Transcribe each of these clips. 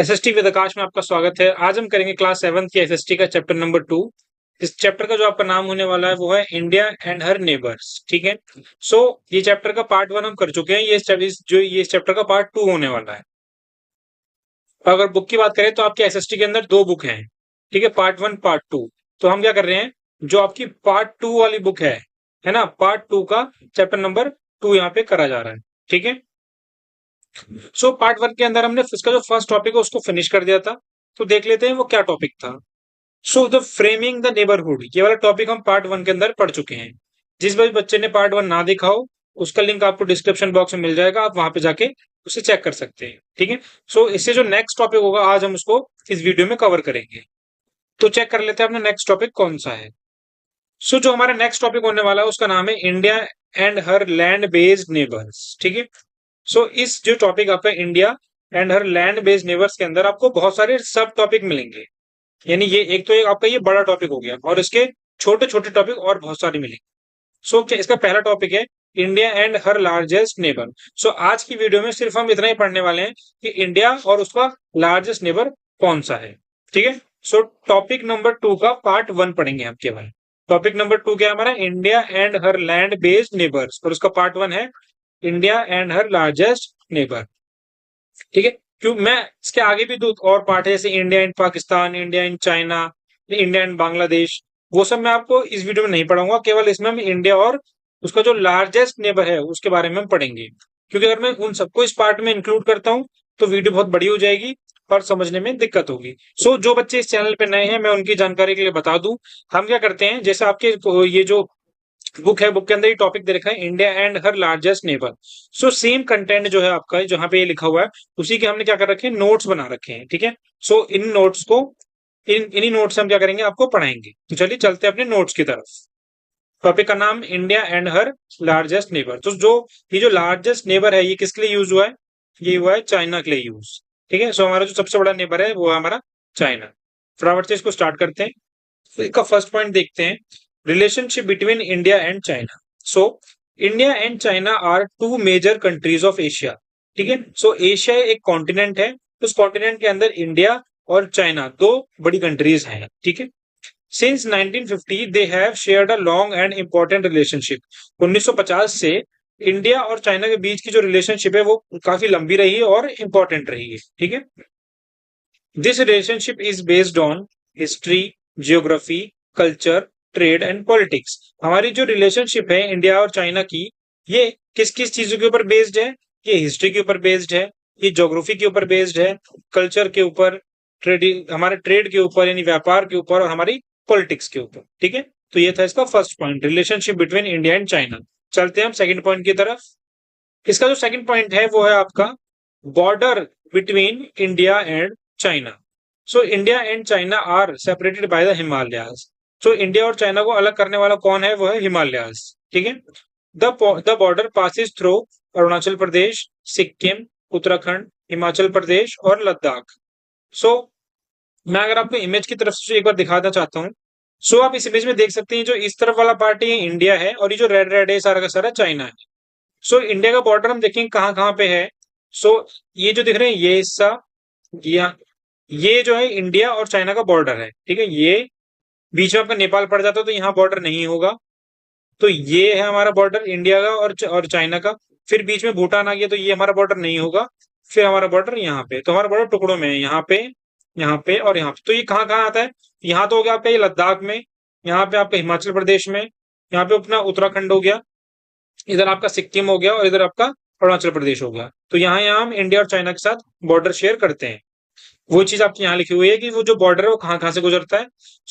SST with आकाश में आपका स्वागत है। आज हम करेंगे क्लास 7 की एसएसटी का चैप्टर नंबर 2। इस चैप्टर का जो आपका नाम होने वाला है वो है इंडिया एंड हर नेबर्स। ठीक है। ये चैप्टर का पार्ट 1 हम कर चुके हैं। ये चैप्टर का पार्ट 2 होने वाला है। अगर बुक की बात करें तो आपके एसएसटी के अंदर दो बुक हैं। ठीक है, पार्ट 1 पार्ट 2। तो हम क्या कर रहे हैं, जो आपकी पार्ट 2 वाली बुक है ना, पार्ट 2 का चैप्टर नंबर 2 यहाँ पे करा जा रहा है। ठीक है। पार्ट 1 के अंदर हमने इसका जो फर्स्ट टॉपिक है उसको फिनिश कर दिया था। तो देख लेते हैं वो क्या टॉपिक था। द फ्रेमिंग द नेबरहुड, ये वाला टॉपिक हम पार्ट 1 के अंदर पढ़ चुके हैं। जिस भी बच्चे ने पार्ट 1 ना देखा हो, उसका लिंक आपको डिस्क्रिप्शन बॉक्स में मिल जाएगा, आप वहां पे जाके उसे चेक कर सकते हैं। ठीक है। इससे जो नेक्स्ट टॉपिक होगा आज हम उसको इस वीडियो में कवर करेंगे। तो चेक कर लेते हैं अपना नेक्स्ट टॉपिक कौन सा है। जो हमारा नेक्स्ट टॉपिक होने वाला है उसका नाम है India and her land based neighbours. ठीक है। इस जो टॉपिक आपका India and her land based neighbours के अंदर आपको बहुत सारे सब टॉपिक मिलेंगे। यानी ये एक आपका ये बड़ा टॉपिक हो गया और इसके छोटे छोटे टॉपिक और बहुत सारे मिलेंगे। क्या इसका पहला टॉपिक है India and her largest neighbour. आज की वीडियो में सिर्फ हम इतना ही पढ़ने वाले हैं कि इंडिया और उसका लार्जेस्ट नेबर कौन सा है। ठीक है। टॉपिक नंबर 2 का पार्ट 1 पढ़ेंगे हम केवल। टॉपिक नंबर 2 क्या है हमारा, India and her land based neighbours, और उसका पार्ट 1 है India and her largest neighbour. ठीक है। क्यों मैं इसके आगे भी दो और पार्ट है, जैसे India and Pakistan, India and China, India and Bangladesh, वो सब मैं आपको इस वीडियो में नहीं पढ़ाऊंगा। केवल इसमें हम इंडिया और उसका जो लार्जेस्ट नेबर है उसके बारे में हम पढ़ेंगे। क्योंकि अगर मैं उन सबको इस पार्ट में इंक्लूड करता हूं तो वीडियो बहुत बड़ी हो जाएगी और समझने में दिक्कत होगी। जो बच्चे इस चैनल पे नए हैं, मैं उनकी जानकारी के लिए बता दूं, हम क्या करते हैं, जैसे आपके ये जो बुक है, बुक के अंदर ये टॉपिक दे रखा है India and her largest neighbour. Same content जो है आपका जहां पे ये लिखा हुआ है, उसी के हमने क्या कर रखे हैं, नोट्स बना रखे हैं। ठीक है। इन नोट्स को इन्हीं नोट्स से हम क्या करेंगे, आपको पढ़ाएंगे। तो चलिए चलते हैं अपने नोट्स की तरफ। टॉपिक का नाम India and her largest neighbour. ये जो लार्जेस्ट नेबर है ये किसके लिए यूज हुआ है, ये हुआ है चाइना के लिए यूज। ठीक है। हमारा जो सबसे बड़ा नेबर है वो है हमारा चाइना। फटाफट से इसको स्टार्ट करते हैं। इसका फर्स्ट पॉइंट देखते हैं, relationship between India and China. India and China are two major countries of Asia. ठीक है। एशिया एक कॉन्टिनेंट है, उस कॉन्टिनेंट के अंदर इंडिया और चाइना दो बड़ी कंट्रीज हैं। ठीक है। Since 1950 they have shared a long and important relationship. 1950 से इंडिया और चाइना के बीच की जो रिलेशनशिप है वो काफी लंबी रही है और इंपॉर्टेंट रही है। ठीक है। This relationship is based on history, geography, culture, trade and politics. हमारी जो रिलेशनशिप है इंडिया और चाइना की, ये किस किस चीजों के ऊपर बेस्ड है, ये हिस्ट्री के ऊपर बेस्ड है, ये ज्योग्राफी के ऊपर बेस्ड है, कल्चर के ऊपर, हमारे ट्रेड के ऊपर यानी व्यापार के ऊपर, और हमारी पॉलिटिक्स के ऊपर। ठीक है। तो ये था इसका first point, relationship between India and China. चलते हैं हम सेकंड पॉइंट की तरफ। इसका जो सेकंड पॉइंट है वो है आपका border between India and China. India and China are separated by the Himalayas. India और चाइना को अलग करने वाला कौन है, वो है हिमालयाज। ठीक है। The border passes through Arunachal Pradesh, Sikkim, Uttarakhand, Himachal Pradesh और लद्दाख। मैं अगर आपको इमेज की तरफ से एक बार दिखाना चाहता हूँ। आप इस इमेज में देख सकते हैं, जो इस तरफ वाला पार्ट है ये इंडिया है और ये जो रेड रेड है सारा का सारा चाइना है। इंडिया का बॉर्डर हम देखेंगे कहाँ कहाँ पे है। ये जो दिख रहे हैं ये हिस्सा, ये जो है इंडिया और चाइना का बॉर्डर है। ठीक है। ये बीच में आपका नेपाल पड़ जाता है तो यहाँ बॉर्डर नहीं होगा। तो ये है हमारा बॉर्डर इंडिया का और चाइना का। फिर बीच में भूटान आ गया तो ये हमारा बॉर्डर नहीं होगा। फिर हमारा बॉर्डर यहाँ पे, तो हमारा बॉर्डर टुकड़ों में है, यहाँ पे, यहाँ पे और यहाँ पे। तो ये कहाँ कहाँ आता है, यहाँ तो हो गया आपका ये लद्दाख में, यहाँ पे आपका हिमाचल प्रदेश में, यहाँ पे अपना उत्तराखंड हो गया, इधर आपका सिक्किम हो गया और इधर आपका अरुणाचल प्रदेश हो गया। तो यहाँ हम इंडिया और चाइना के साथ बॉर्डर शेयर करते हैं। वो चीज आपकी यहाँ लिखी हुई है कि वो जो बॉर्डर है वो कहाँ कहाँ से गुजरता है।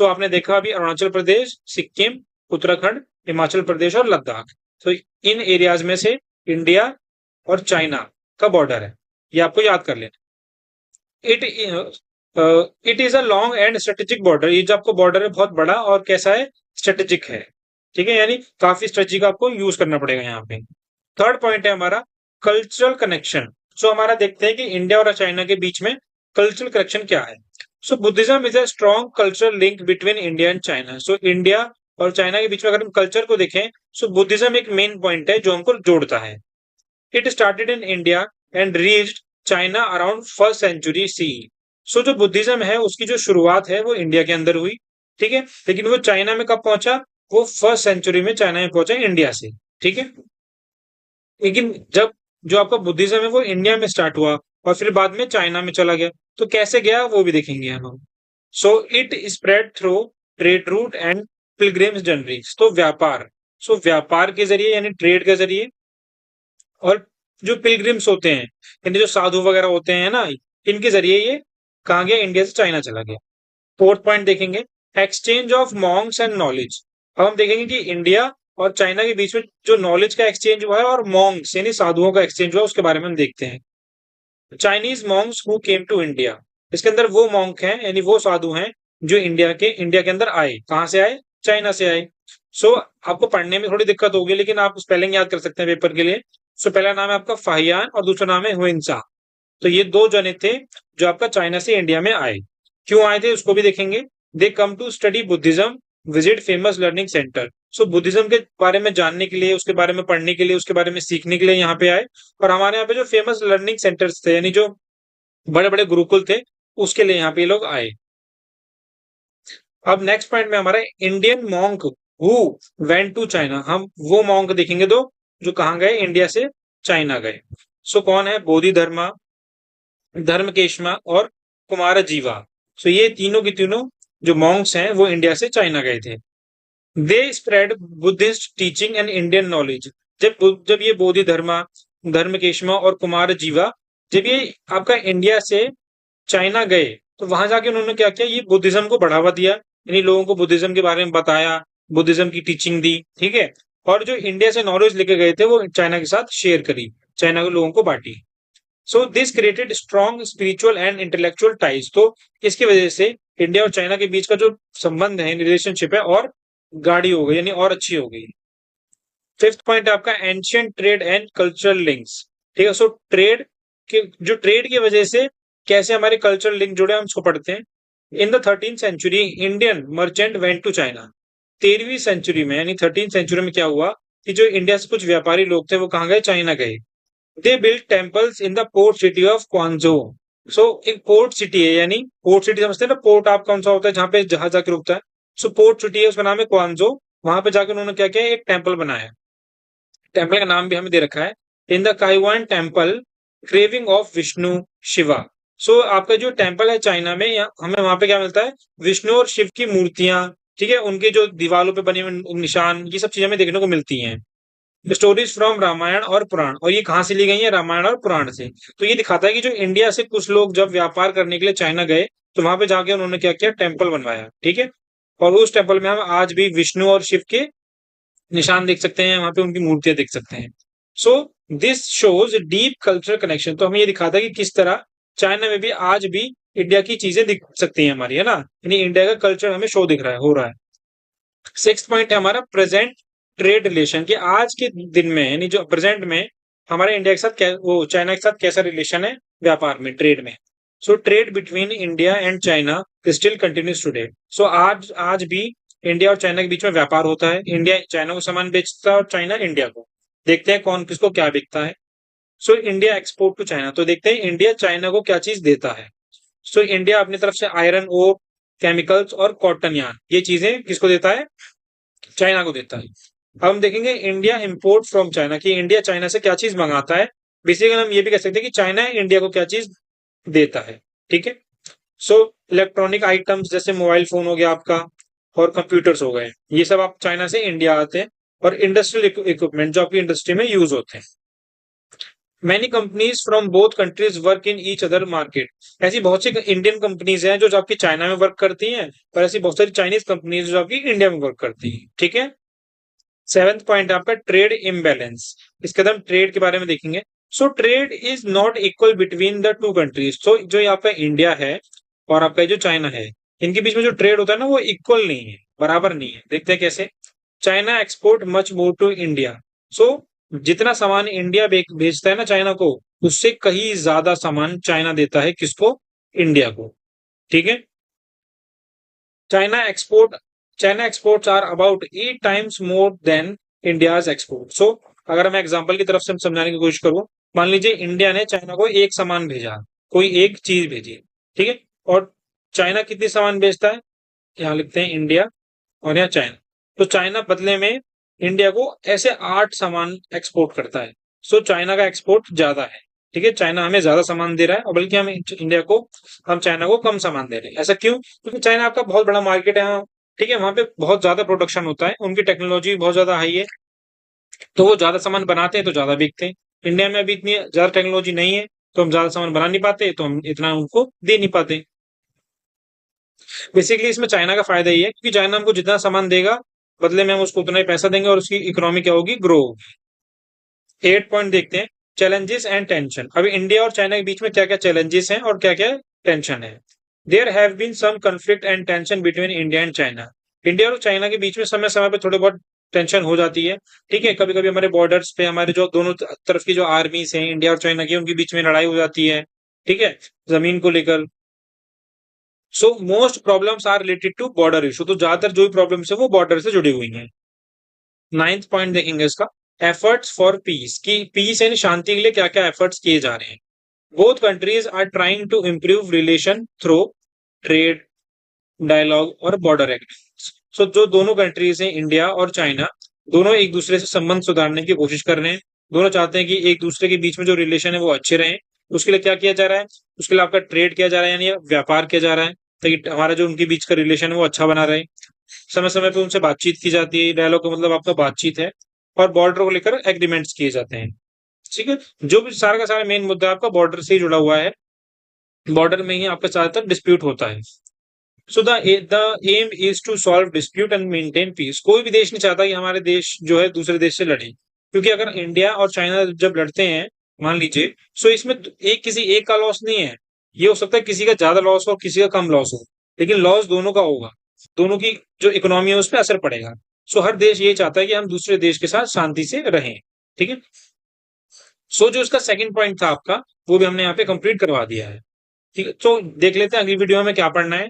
आपने देखा अभी अरुणाचल प्रदेश, सिक्किम, उत्तराखंड, हिमाचल प्रदेश और लद्दाख। इन एरियाज में से इंडिया और चाइना का बॉर्डर है, ये आपको याद कर लेना। It is a long and strategic border. ये जो आपको बॉर्डर है बहुत बड़ा और कैसा है, स्ट्रेटेजिक है। ठीक है। यानी काफी स्ट्रेटेजिक आपको यूज करना पड़ेगा यहाँ पे। थर्ड पॉइंट है हमारा कल्चरल कनेक्शन। हमारा देखते हैं कि इंडिया और चाइना के बीच में कल्चरल कनेक्शन क्या है। Buddhism is a strong cultural link between India and China. India और चाइना के बीच में अगर हम कल्चर को देखें, बुद्धिज्म एक मेन पॉइंट है जो हमको जोड़ता है। It started in India and reached China around first century C. So जो बुद्धिज्म है उसकी जो शुरुआत है वो इंडिया के अंदर हुई, ठीक है, लेकिन वो चाइना में कब पहुंचा? वो फर्स्ट सेंचुरी में चाइना में पहुंचा इंडिया से, ठीक है। लेकिन जब जो आपका बुद्धिज्म है वो इंडिया में स्टार्ट हुआ और फिर बाद में चाइना में चला गया, तो कैसे गया वो भी देखेंगे हम। So it spread through trade route and pilgrims journeys, तो व्यापार, सो व्यापार के जरिए यानी ट्रेड के जरिए, और जो पिलग्रिम्स होते हैं यानी जो साधु वगैरह होते हैं ना, इनके जरिए ये कहाँ गया? इंडिया से चाइना चला गया। फोर्थ पॉइंट देखेंगे, exchange of Monks and knowledge. अब हम देखेंगे कि इंडिया और चाइना के बीच में जो नॉलेज का एक्सचेंज हुआ है और मॉन्क्स यानी साधुओं का एक्सचेंज हुआ उसके बारे में हम देखते हैं। Chinese monks who came to India, इसके अंदर वो मॉन्क हैं यानी वो साधु हैं जो इंडिया के अंदर आए। कहाँ से आए? चाइना से आए। सो आपको पढ़ने में थोड़ी दिक्कत होगी लेकिन आप स्पेलिंग याद कर सकते हैं पेपर के लिए। सो पहला नाम है आपका फाहियान और दूसरा नाम है हुइनसा। तो ये दो जने थे जो आपका चाइना से इंडिया में आए। क्यों आए थे उसको भी देखेंगे। They come to study Buddhism, visit famous learning centre. So Buddhism के बारे में जानने के लिए, उसके बारे में पढ़ने के लिए, उसके बारे में सीखने के लिए यहाँ पे आए। और हमारे यहाँ पे जो फेमस लर्निंग सेंटर्स थे यानी जो बड़े बड़े गुरुकुल थे उसके लिए यहाँ पे ये लोग आए। अब नेक्स्ट पॉइंट में हमारा Indian monk who went to China. हम वो मॉन्क देखेंगे दो जो कहाँ गए? इंडिया से चाइना गए। सो कौन है? बोधि धर्मा, धर्मकेशमा और कुमार जीवा। सो ये तीनों की तीनों जो मॉन्क्स हैं वो इंडिया से चाइना गए थे। They spread Buddhist teaching and Indian knowledge. जब ये बोधि धर्मा, धर्मकेशमा और कुमार जीवा जब ये आपका इंडिया से चाइना गए तो वहां जाके उन्होंने क्या किया? ये बुद्धिज्म को बढ़ावा दिया यानी लोगों को बुद्धिज्म के बारे में बताया, बुद्धिज्म की टीचिंग दी, ठीक है। और जो इंडिया से नॉलेज लेके गए थे वो चाइना के साथ शेयर करी, चाइना के लोगों को बांटी। So this created strong spiritual and intellectual ties. तो इसकी वजह से इंडिया और चाइना के बीच का जो संबंध है, रिलेशनशिप है, और गाढ़ी हो गई यानी और अच्छी हो गई। फिफ्थ पॉइंट आपका ancient trade and cultural links, ठीक है। सो ट्रेड की वजह से कैसे हमारे कल्चरल लिंक जुड़े हम उसको पढ़ते हैं। In the 13th century Indian merchant went to China. 13वीं सेंचुरी में यानी 13th सेंचुरी में क्या हुआ कि जो इंडिया से कुछ व्यापारी लोग थे वो कहाँ गए? चाइना गए। They built temples in the port city of Quanzhou. So एक पोर्ट सिटी है यानी पोर्ट सिटी समझते हैं ना, पोर्ट आप कौन सा होता है जहां पे जहाज जाके रुकता है। सो पोर्ट सिटी है, उसका नाम है क्वांजो। वहां पे जाकर उन्होंने क्या किया? एक टेम्पल बनाया। टेम्पल का नाम भी हमें दे रखा है in the Kaiyuan temple carving of Vishnu Shiva. So आपका जो टेम्पल है चाइना में, हमें वहां पे क्या मिलता है? विष्णु और शिव की मूर्तियां, ठीक है, उनके जो दीवारों पे बने हुए निशान, ये सब चीजें हमें देखने को मिलती हैं। स्टोरीज फ्रॉम रामायण और पुराण, और ये कहाँ से ली गई है? रामायण और पुराण से। तो ये दिखाता है कि जो इंडिया से कुछ लोग जब व्यापार करने के लिए चाइना गए तो वहां पे जाके उन्होंने क्या किया? टेम्पल बनवाया, ठीक है। और उस टेम्पल में हम आज भी विष्णु और शिव के निशान देख सकते हैं, वहां पे उनकी मूर्तियां देख सकते हैं। So this shows deep cultural connection. तो हमें ये दिखाता है कि किस तरह चाइना में भी आज भी इंडिया की चीजें दिख सकती हैं हमारी, है ना, यानी इंडिया का कल्चर हमें शो दिख रहा है, हो रहा है। सिक्स पॉइंट है हमारा प्रेजेंट ट्रेड रिलेशन, कि आज के दिन में यानी जो प्रेजेंट में हमारे इंडिया के साथ वो चाइना के साथ कैसा रिलेशन है व्यापार में, ट्रेड में। So trade between India and China still continues today. So आज आज भी इंडिया और चाइना के बीच में व्यापार होता है। इंडिया चाइना को सामान बेचता है और चाइना इंडिया को। देखते हैं कौन किसको क्या बिकता है। So India export to China, तो देखते हैं इंडिया चाइना को क्या चीज देता है। सो इंडिया अपनी तरफ से आयरन ओर, केमिकल्स और कॉटन यार्न, ये चीजें किसको देता है? चाइना को देता है। अब हम देखेंगे इंडिया इंपोर्ट फ्रॉम चाइना, कि इंडिया चाइना से क्या चीज मंगाता है। बेसिकली हम ये भी कह सकते हैं कि चाइना इंडिया को क्या चीज देता है, ठीक है। सो इलेक्ट्रॉनिक आइटम्स जैसे मोबाइल फोन हो गया आपका और कंप्यूटर्स हो गए, ये सब आप चाइना से इंडिया आते हैं। और इंडस्ट्रियल इक्विपमेंट जो आपकी इंडस्ट्री में यूज होते हैं। Many companies from both countries work in each other market. ऐसी बहुत सी इंडियन कंपनीज हैं जो आपकी चाइना में वर्क करती हैं, और ऐसी बहुत सारी चाइनीज कंपनीज जो आपकी इंडिया में वर्क करती हैं, ठीक है। सेवेंथ पॉइंट आपका ट्रेड इम्बैलेंस। इसके बाद हम ट्रेड के बारे में देखेंगे। So trade is not equal between the two countries. तो जो ये आपका इंडिया है और आपका जो चाइना है, इनके बीच में जो ट्रेड होता है ना वो इक्वल नहीं है, बराबर नहीं है। देखते हैं कैसे। China export much more to India. So जितना सामान इंडिया भेजता है ना चाइना को, उससे कहीं ज्यादा सामान चाइना देता है किसको? इंडिया को, ठीक है। China export China exports are about 8 times more than India's export. So अगर मैं एग्जांपल की तरफ से समझाने की कोशिश करूं, मान लीजिए इंडिया ने चाइना को एक सामान भेजा, कोई एक चीज भेजी, ठीक है। और चाइना कितनी सामान बेचता है, यहाँ लिखते हैं इंडिया और यहाँ चाइना। तो चाइना बदले में इंडिया को ऐसे 8 सामान एक्सपोर्ट करता है। सो चाइना का एक्सपोर्ट ज्यादा है, ठीक है, चाइना हमें ज्यादा सामान दे रहा है और बल्कि हम चाइना को कम सामान दे रहे हैं। ऐसा क्यों? क्योंकि चाइना आपका बहुत बड़ा मार्केट है, हाँ, ठीक है, वहां पे बहुत ज्यादा प्रोडक्शन होता है, उनकी टेक्नोलॉजी बहुत ज्यादा हाई है, तो वो ज्यादा सामान बनाते हैं तो ज्यादा बिकते हैं। इंडिया में अभी इतनी ज्यादा टेक्नोलॉजी नहीं है, तो हम ज्यादा सामान बना नहीं पाते, तो हम इतना उनको दे नहीं पाते। बेसिकली इसमें चाइना का फायदा ही है, क्योंकि चाइना हमको जितना सामान देगा बदले में हम उसको उतना ही पैसा देंगे और उसकी इकोनॉमी क्या होगी, ग्रो होगी। 8 पॉइंट देखते हैं, चैलेंजेस एंड टेंशन। अभी इंडिया और चाइना के बीच में क्या क्या चैलेंजेस हैं और क्या क्या टेंशन है। There have been some conflict and tension between India and China. India और चाइना के बीच में समय समय पे थोड़े बहुत टेंशन हो जाती है, ठीक है, कभी कभी हमारे बॉर्डर्स पे हमारे जो दोनों तरफ की जो आर्मीज हैं इंडिया और चाइना की, उनके बीच में लड़ाई हो जाती है, ठीक है, जमीन को लेकर। So most problems are related to border issue, तो ज्यादातर जो भी प्रॉब्लम्स है वो बॉर्डर से जुड़ी हुई हैं। 9th पॉइंट देखेंगे इसका, एफर्ट्स फॉर पीस, की पीस यानी शांति के लिए क्या क्या एफर्ट्स किए जा रहे हैं। Both countries are trying to improve relation through trade, dialogue और बॉर्डर एग्रीमेंट्स। सो जो दोनों कंट्रीज हैं इंडिया और चाइना, दोनों एक दूसरे से संबंध सुधारने की कोशिश कर रहे हैं। दोनों चाहते हैं कि एक दूसरे के बीच में जो रिलेशन है वो अच्छे रहें। उसके लिए क्या किया जा रहा है, उसके लिए आपका ट्रेड किया जा रहा है, यानी व्यापार किया जा रहा है, ताकि हमारा जो उनके बीच का रिलेशन है वो अच्छा बना रहे। समय समय पे उनसे बातचीत की जाती है, डायलॉग का मतलब आपका बातचीत है, और बॉर्डर को लेकर एग्रीमेंट्स किए जाते हैं, ठीक है। जो भी सारा का सारा मेन मुद्दा आपका बॉर्डर से ही जुड़ा हुआ है, बॉर्डर में ही आपका ज्यादातर डिस्प्यूट होता है। So the aim is to solve dispute and maintain peace. कोई भी देश नहीं चाहता कि हमारे देश जो है दूसरे देश से लड़े, क्योंकि अगर इंडिया और चाइना जब लड़ते हैं, मान लीजिए, सो इसमें एक किसी एक का लॉस नहीं है, ये हो सकता है किसी का ज्यादा लॉस हो किसी का कम लॉस हो, लेकिन लॉस दोनों का होगा, दोनों की जो इकोनॉमी है उस पर असर पड़ेगा। सो हर देश ये चाहता है कि हम दूसरे देश के साथ शांति से रहें, ठीक है। सो जो इसका सेकंड पॉइंट था आपका, वो भी हमने यहाँ पे कंप्लीट करवा दिया है, ठीक है। तो देख लेते हैं अगली वीडियो में क्या पढ़ना है।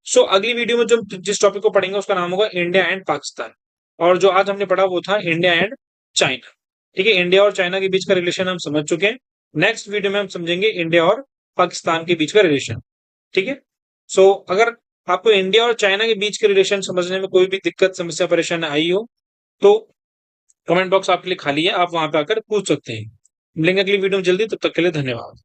सो अगली वीडियो में जो जिस टॉपिक को पढ़ेंगे उसका नाम होगा इंडिया एंड पाकिस्तान, और जो आज हमने पढ़ा वो था इंडिया एंड चाइना, ठीक है। इंडिया और चाइना के बीच का रिलेशन हम समझ चुके हैं। नेक्स्ट वीडियो में हम समझेंगे इंडिया और पाकिस्तान के बीच का रिलेशन, ठीक है। सो अगर आपको इंडिया और चाइना के बीच के रिलेशन समझने में कोई भी दिक्कत समस्या परेशानी आई हो, तो कमेंट बॉक्स आपके लिए खाली है, आप वहां पे आकर पूछ सकते हैं। मिलेंगे अगली वीडियो में जल्दी, तब तक के लिए धन्यवाद।